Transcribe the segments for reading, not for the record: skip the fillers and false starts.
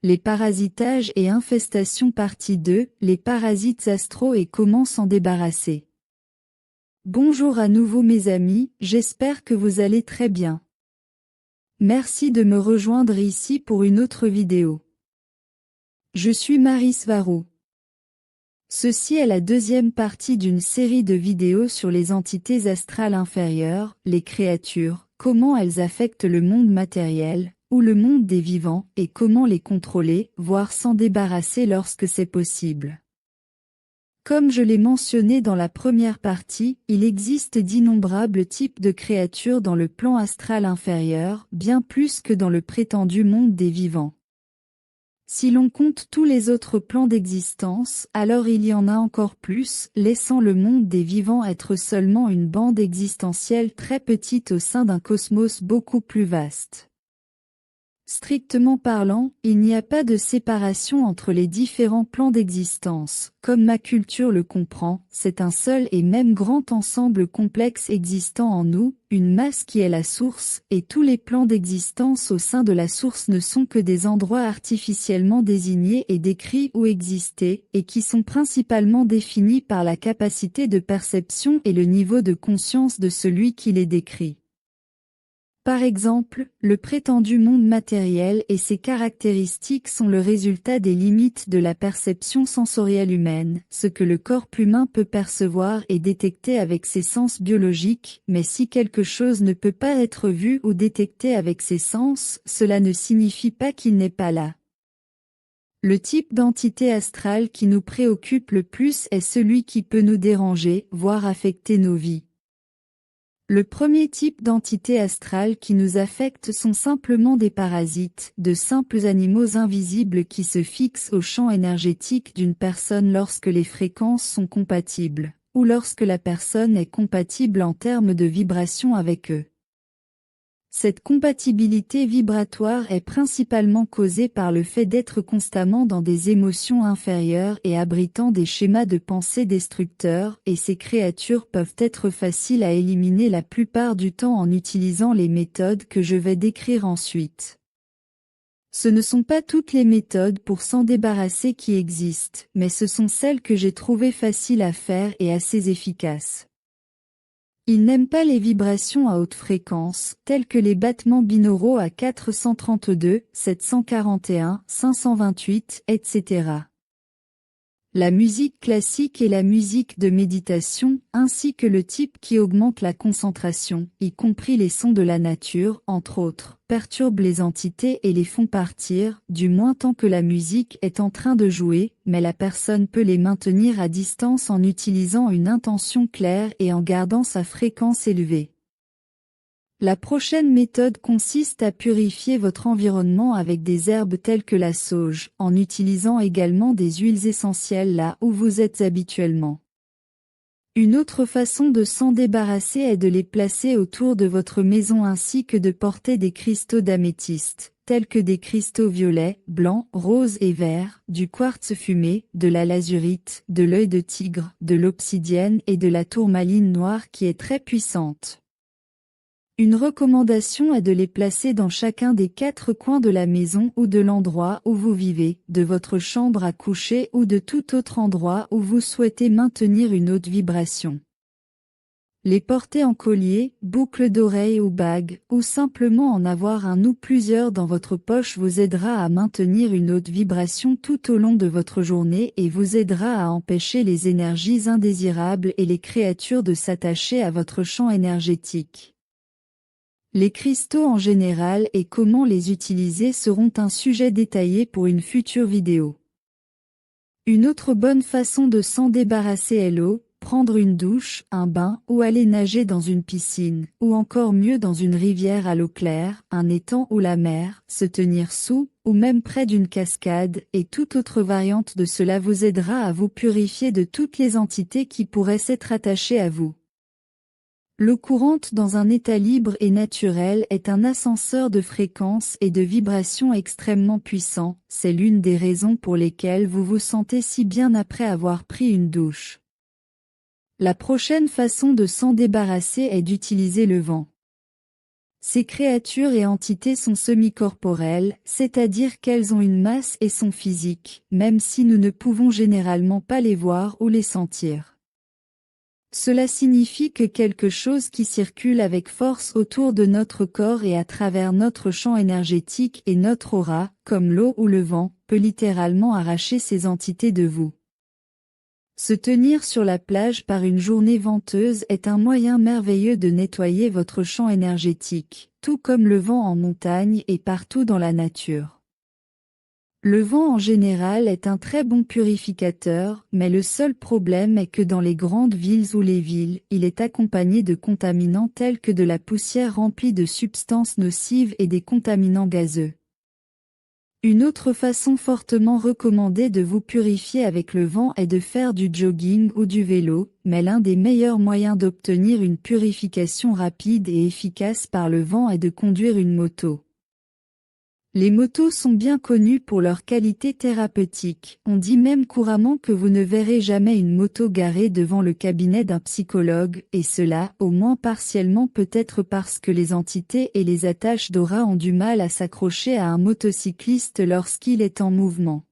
Les parasitages et infestations partie 2, les parasites astraux et comment s'en débarrasser. Bonjour à nouveau mes amis, j'espère que vous allez très bien. Merci de me rejoindre ici pour une autre vidéo. Je suis Maris Varou. Ceci est la deuxième partie d'une série de vidéos sur les entités astrales inférieures, les créatures, comment elles affectent le monde matériel, ou le monde des vivants, et comment les contrôler, voire s'en débarrasser lorsque c'est possible. Comme je l'ai mentionné dans la première partie, il existe d'innombrables types de créatures dans le plan astral inférieur, bien plus que dans le prétendu monde des vivants. Si l'on compte tous les autres plans d'existence, alors il y en a encore plus, laissant le monde des vivants être seulement une bande existentielle très petite au sein d'un cosmos beaucoup plus vaste. Strictement parlant, il n'y a pas de séparation entre les différents plans d'existence, comme ma culture le comprend, c'est un seul et même grand ensemble complexe existant en nous, une masse qui est la source, et tous les plans d'existence au sein de la source ne sont que des endroits artificiellement désignés et décrits où exister, et qui sont principalement définis par la capacité de perception et le niveau de conscience de celui qui les décrit. Par exemple, le prétendu monde matériel et ses caractéristiques sont le résultat des limites de la perception sensorielle humaine, ce que le corps humain peut percevoir et détecter avec ses sens biologiques, mais si quelque chose ne peut pas être vu ou détecté avec ses sens, cela ne signifie pas qu'il n'est pas là. Le type d'entité astrale qui nous préoccupe le plus est celui qui peut nous déranger, voire affecter nos vies. Le premier type d'entité astrale qui nous affecte sont simplement des parasites, de simples animaux invisibles qui se fixent au champ énergétique d'une personne lorsque les fréquences sont compatibles, ou lorsque la personne est compatible en termes de vibration avec eux. Cette compatibilité vibratoire est principalement causée par le fait d'être constamment dans des émotions inférieures et abritant des schémas de pensée destructeurs, et ces créatures peuvent être faciles à éliminer la plupart du temps en utilisant les méthodes que je vais décrire ensuite. Ce ne sont pas toutes les méthodes pour s'en débarrasser qui existent, mais ce sont celles que j'ai trouvées faciles à faire et assez efficaces. Ils n'aiment pas les vibrations à haute fréquence, telles que les battements binauraux à 432, 741, 528, etc. La musique classique et la musique de méditation, ainsi que le type qui augmente la concentration, y compris les sons de la nature, entre autres, perturbent les entités et les font partir, du moins tant que la musique est en train de jouer, mais la personne peut les maintenir à distance en utilisant une intention claire et en gardant sa fréquence élevée. La prochaine méthode consiste à purifier votre environnement avec des herbes telles que la sauge, en utilisant également des huiles essentielles là où vous êtes habituellement. Une autre façon de s'en débarrasser est de les placer autour de votre maison ainsi que de porter des cristaux d'améthyste, tels que des cristaux violets, blancs, roses et verts, du quartz fumé, de la lazurite, de l'œil de tigre, de l'obsidienne et de la tourmaline noire qui est très puissante. Une recommandation est de les placer dans chacun des 4 coins de la maison ou de l'endroit où vous vivez, de votre chambre à coucher ou de tout autre endroit où vous souhaitez maintenir une haute vibration. Les porter en collier, boucle d'oreille ou bague, ou simplement en avoir un ou plusieurs dans votre poche vous aidera à maintenir une haute vibration tout au long de votre journée et vous aidera à empêcher les énergies indésirables et les créatures de s'attacher à votre champ énergétique. Les cristaux en général et comment les utiliser seront un sujet détaillé pour une future vidéo. Une autre bonne façon de s'en débarrasser est l'eau, prendre une douche, un bain ou aller nager dans une piscine, ou encore mieux dans une rivière à l'eau claire, un étang ou la mer, se tenir sous, ou même près d'une cascade, et toute autre variante de cela vous aidera à vous purifier de toutes les entités qui pourraient s'être attachées à vous. L'eau courante dans un état libre et naturel est un ascenseur de fréquences et de vibrations extrêmement puissant, c'est l'une des raisons pour lesquelles vous vous sentez si bien après avoir pris une douche. La prochaine façon de s'en débarrasser est d'utiliser le vent. Ces créatures et entités sont semi-corporelles, c'est-à-dire qu'elles ont une masse et sont physiques, même si nous ne pouvons généralement pas les voir ou les sentir. Cela signifie que quelque chose qui circule avec force autour de notre corps et à travers notre champ énergétique et notre aura, comme l'eau ou le vent, peut littéralement arracher ces entités de vous. Se tenir sur la plage par une journée venteuse est un moyen merveilleux de nettoyer votre champ énergétique, tout comme le vent en montagne et partout dans la nature. Le vent en général est un très bon purificateur, mais le seul problème est que dans les grandes villes ou les villes, il est accompagné de contaminants tels que de la poussière remplie de substances nocives et des contaminants gazeux. Une autre façon fortement recommandée de vous purifier avec le vent est de faire du jogging ou du vélo, mais l'un des meilleurs moyens d'obtenir une purification rapide et efficace par le vent est de conduire une moto. Les motos sont bien connues pour leur qualité thérapeutique. On dit même couramment que vous ne verrez jamais une moto garée devant le cabinet d'un psychologue, et cela, au moins partiellement peut-être parce que les entités et les attaches d'aura ont du mal à s'accrocher à un motocycliste lorsqu'il est en mouvement.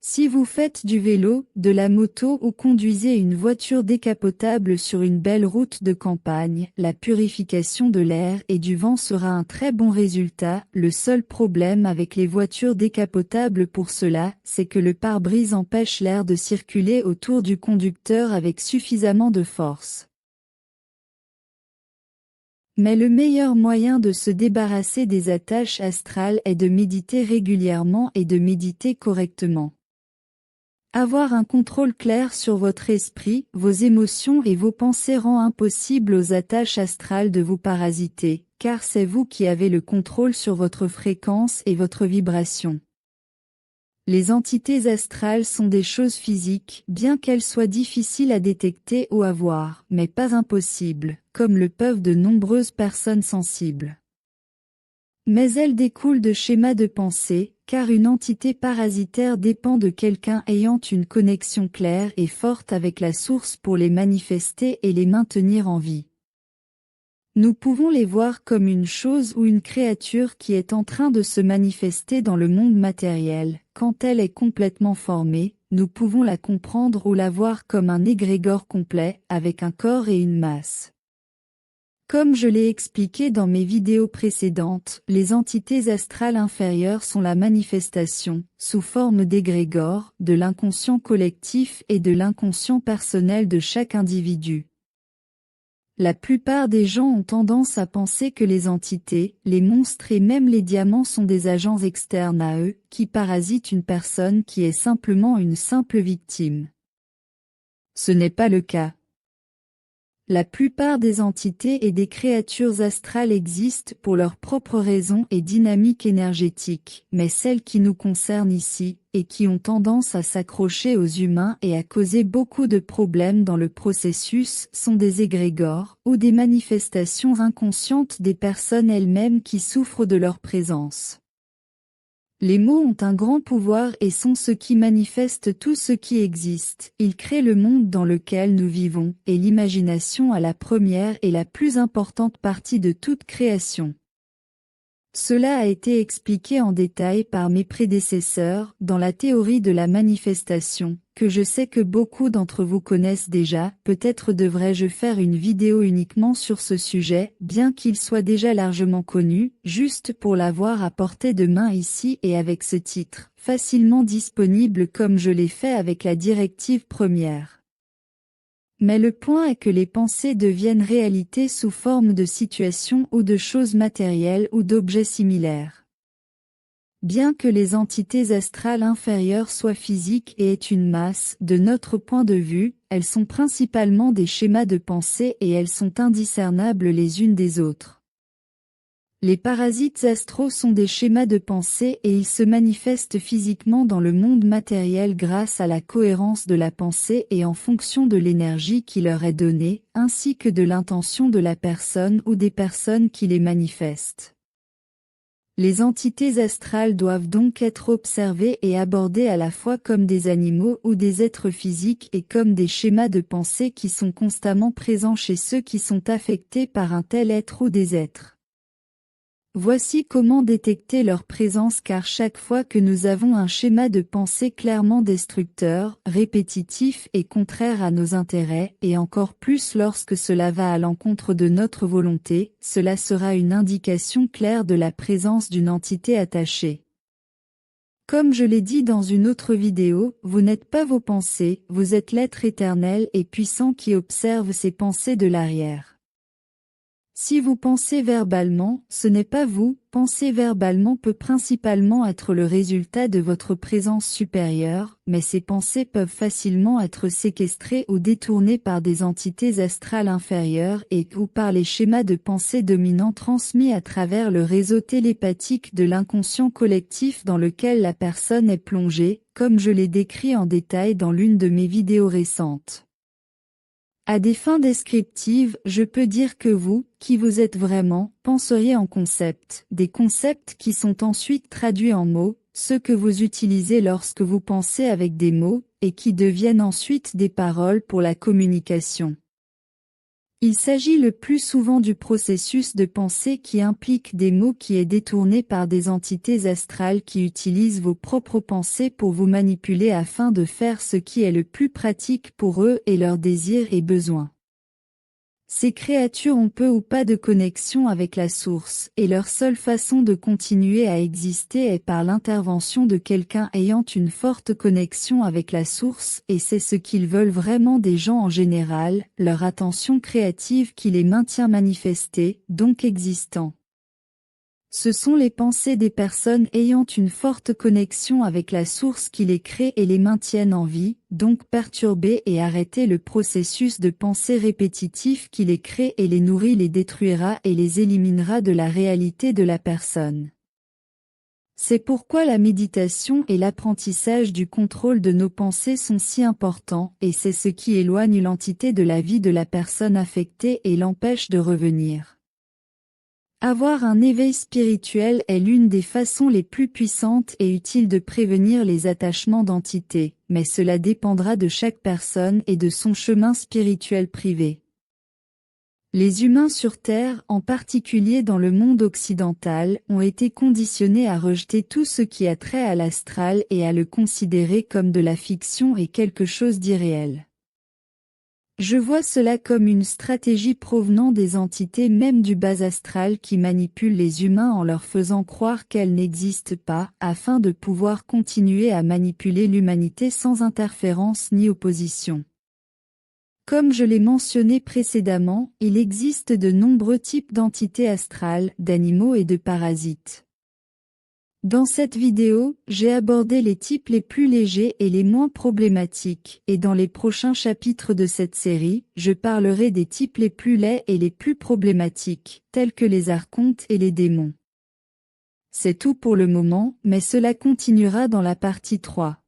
Si vous faites du vélo, de la moto ou conduisez une voiture décapotable sur une belle route de campagne, la purification de l'air et du vent sera un très bon résultat. Le seul problème avec les voitures décapotables pour cela, c'est que le pare-brise empêche l'air de circuler autour du conducteur avec suffisamment de force. Mais le meilleur moyen de se débarrasser des attaches astrales est de méditer régulièrement et de méditer correctement. Avoir un contrôle clair sur votre esprit, vos émotions et vos pensées rend impossible aux attaches astrales de vous parasiter, car c'est vous qui avez le contrôle sur votre fréquence et votre vibration. Les entités astrales sont des choses physiques, bien qu'elles soient difficiles à détecter ou à voir, mais pas impossibles, comme le peuvent de nombreuses personnes sensibles. Mais elles découlent de schémas de pensée, car une entité parasitaire dépend de quelqu'un ayant une connexion claire et forte avec la source pour les manifester et les maintenir en vie. Nous pouvons les voir comme une chose ou une créature qui est en train de se manifester dans le monde matériel. Quand elle est complètement formée, nous pouvons la comprendre ou la voir comme un égrégore complet, avec un corps et une masse. Comme je l'ai expliqué dans mes vidéos précédentes, les entités astrales inférieures sont la manifestation, sous forme d'égrégore, de l'inconscient collectif et de l'inconscient personnel de chaque individu. La plupart des gens ont tendance à penser que les entités, les monstres et même les diamants sont des agents externes à eux, qui parasitent une personne qui est simplement une simple victime. Ce n'est pas le cas. La plupart des entités et des créatures astrales existent pour leurs propres raisons et dynamiques énergétiques, mais celles qui nous concernent ici, et qui ont tendance à s'accrocher aux humains et à causer beaucoup de problèmes dans le processus, sont des égrégores, ou des manifestations inconscientes des personnes elles-mêmes qui souffrent de leur présence. Les mots ont un grand pouvoir et sont ce qui manifeste tout ce qui existe. Ils créent le monde dans lequel nous vivons, et l'imagination a la première et la plus importante partie de toute création. Cela a été expliqué en détail par mes prédécesseurs, dans la théorie de la manifestation, que je sais que beaucoup d'entre vous connaissent déjà. Peut-être devrais-je faire une vidéo uniquement sur ce sujet, bien qu'il soit déjà largement connu, juste pour l'avoir à portée de main ici et avec ce titre, facilement disponible comme je l'ai fait avec la directive première. Mais le point est que les pensées deviennent réalité sous forme de situations ou de choses matérielles ou d'objets similaires. Bien que les entités astrales inférieures soient physiques et aient une masse, de notre point de vue, elles sont principalement des schémas de pensée et elles sont indiscernables les unes des autres. Les parasites astraux sont des schémas de pensée et ils se manifestent physiquement dans le monde matériel grâce à la cohérence de la pensée et en fonction de l'énergie qui leur est donnée, ainsi que de l'intention de la personne ou des personnes qui les manifestent. Les entités astrales doivent donc être observées et abordées à la fois comme des animaux ou des êtres physiques et comme des schémas de pensée qui sont constamment présents chez ceux qui sont affectés par un tel être ou des êtres. Voici comment détecter leur présence car chaque fois que nous avons un schéma de pensée clairement destructeur, répétitif et contraire à nos intérêts, et encore plus lorsque cela va à l'encontre de notre volonté, cela sera une indication claire de la présence d'une entité attachée. Comme je l'ai dit dans une autre vidéo, vous n'êtes pas vos pensées, vous êtes l'être éternel et puissant qui observe ces pensées de l'arrière. Si vous pensez verbalement, ce n'est pas vous, penser verbalement peut principalement être le résultat de votre présence supérieure, mais ces pensées peuvent facilement être séquestrées ou détournées par des entités astrales inférieures ou par les schémas de pensée dominants transmis à travers le réseau télépathique de l'inconscient collectif dans lequel la personne est plongée, comme je l'ai décrit en détail dans l'une de mes vidéos récentes. À des fins descriptives, je peux dire que vous, qui vous êtes vraiment, penseriez en concepts, des concepts qui sont ensuite traduits en mots, ceux que vous utilisez lorsque vous pensez avec des mots, et qui deviennent ensuite des paroles pour la communication. Il s'agit le plus souvent du processus de pensée qui implique des mots qui est détourné par des entités astrales qui utilisent vos propres pensées pour vous manipuler afin de faire ce qui est le plus pratique pour eux et leurs désirs et besoins. Ces créatures ont peu ou pas de connexion avec la source, et leur seule façon de continuer à exister est par l'intervention de quelqu'un ayant une forte connexion avec la source, et c'est ce qu'ils veulent vraiment des gens en général, leur attention créative qui les maintient manifestés, donc existants. Ce sont les pensées des personnes ayant une forte connexion avec la source qui les créent et les maintiennent en vie, donc perturber et arrêter le processus de pensée répétitif qui les crée et les nourrit les détruira et les éliminera de la réalité de la personne. C'est pourquoi la méditation et l'apprentissage du contrôle de nos pensées sont si importants, et c'est ce qui éloigne l'entité de la vie de la personne affectée et l'empêche de revenir. Avoir un éveil spirituel est l'une des façons les plus puissantes et utiles de prévenir les attachements d'entités, mais cela dépendra de chaque personne et de son chemin spirituel privé. Les humains sur Terre, en particulier dans le monde occidental, ont été conditionnés à rejeter tout ce qui a trait à l'astral et à le considérer comme de la fiction et quelque chose d'irréel. Je vois cela comme une stratégie provenant des entités même du bas astral qui manipulent les humains en leur faisant croire qu'elles n'existent pas, afin de pouvoir continuer à manipuler l'humanité sans interférence ni opposition. Comme je l'ai mentionné précédemment, il existe de nombreux types d'entités astrales, d'animaux et de parasites. Dans cette vidéo, j'ai abordé les types les plus légers et les moins problématiques, et dans les prochains chapitres de cette série, je parlerai des types les plus laids et les plus problématiques, tels que les archontes et les démons. C'est tout pour le moment, mais cela continuera dans la partie 3.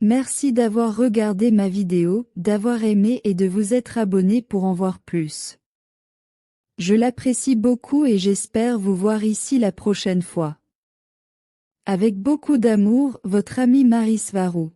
Merci d'avoir regardé ma vidéo, d'avoir aimé et de vous être abonné pour en voir plus. Je l'apprécie beaucoup et j'espère vous voir ici la prochaine fois. Avec beaucoup d'amour, votre ami Maris Varou.